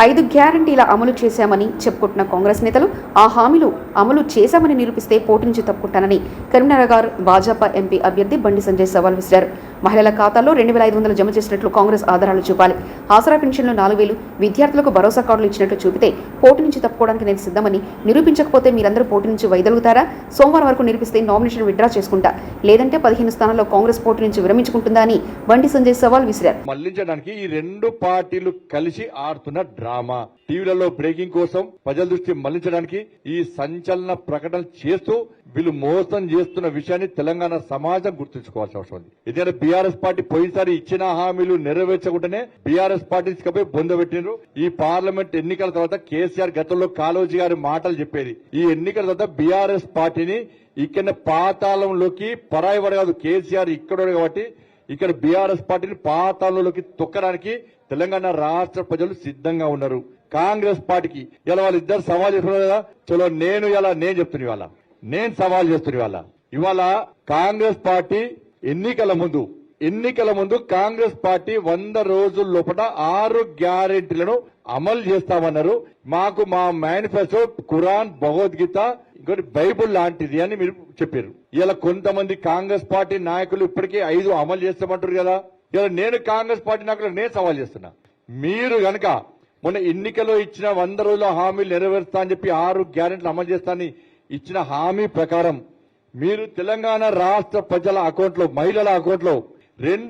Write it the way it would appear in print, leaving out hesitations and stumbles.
5 గ్యారంటీల అమలు చేశామని చెప్పుకుంటున్న కాంగ్రెస్ నేతలు ఆ హామీలు అమలు చేశామని నిరూపిస్తే పోటీ నుంచి తప్పుకుంటానని కరీంనగర్ భాజపా ఎంపీ అభ్యర్థి బండి సంజయ్ సవాల్ విసిరారు. మహిళల ఖాతాల్లో 2,500 జమ చేసినట్లు కాంగ్రెస్ ఆధారాలు చూపాలి. ఆసరా పెన్షన్లు 4,000, విద్యార్థులకు భరోసా కార్డులు ఇచ్చినట్లు చూపితే పోటీ నుంచి తప్పుకోవడానికి నేను సిద్ధమని, నిరూపించకపోతే మీరందరూ పోటీ నుంచి వైదొలుగుతారా? సోమవారం వరకు నిరూపిస్తే నామినేషన్ విత్డ్రా చేసుకుంటా, లేదంటే 15 స్థానాల్లో కాంగ్రెస్ పోటీ నుంచి విరమించుకుంటుందా అని బండి సంజయ్ సవాల్ విసిరారు. మళ్లించడానికి ఈ రెండు పార్టీలు కలిసి ఆడుతున్న డ్రామా, టీవీలలో బ్రేకింగ్ కోసం ప్రజల దృష్టి మళ్లించడానికి ఈ సంచలన ప్రకటనలు చేస్తూ వీళ్ళు మోసం చేస్తున్న విషయాన్ని తెలంగాణ సమాజం గుర్తుంచుకోవాల్సిన అవసరం ఉంది. ఎందుకంటే బీఆర్ఎస్ పార్టీ పోయినసారి ఇచ్చిన హామీలు నెరవేర్చకుండానే బీఆర్ఎస్ పార్టీ తీసుకపోయి బొందబెట్టినారు. ఈ పార్లమెంట్ ఎన్నికల తర్వాత కేసీఆర్ గతంలో కాళోజీ గారి మాటలు చెప్పేది, ఈ ఎన్నికల తర్వాత బీఆర్ఎస్ పార్టీని ఇక్కడ పాతాళంలోకి పరాయి కాదు, కేసీఆర్ ఇక్కడ కాబట్టి ఇక్కడ బీఆర్ఎస్ పార్టీని పాతాళంలోకి తొక్కడానికి తెలంగాణ రాష్ట్ర ప్రజలు సిద్ధంగా ఉన్నారు. కాంగ్రెస్ పార్టీకి ఇలా వాళ్ళిద్దరు సవాల్ చేస్తున్నారు కదా, చలో నేను చెప్తున్నా, నేను సవాల్ చేస్తున్నా. ఇవాళ కాంగ్రెస్ పార్టీ ఎన్నికల ముందు కాంగ్రెస్ పార్టీ 100 రోజుల లోపల 6 గ్యారెంటీలను అమలు చేస్తామన్నారు. మాకు మా మేనిఫెస్టో ఖురాన్, భగవద్గీత, ఇంకోటి బైబుల్ లాంటిది అని మీరు చెప్పారు. ఇలా కొంతమంది కాంగ్రెస్ పార్టీ నాయకులు ఇప్పటికే 5 అమలు చేస్తామంటారు కదా. ఇలా నేను కాంగ్రెస్ పార్టీ నాయకులకు నేను సవాల్ చేస్తున్నా, మీరు గనక మొన్న ఎన్నికల్లో ఇచ్చిన 100 రోజుల హామీలు నెరవేరుస్తా అని చెప్పి 6 గ్యారెంటీలు అమలు చేస్తానని ఇచ్చిన హామీ ప్రకారం మీరు తెలంగాణ రాష్ట్ర ప్రజల అకౌంట్లో, మహిళల అకౌంట్లో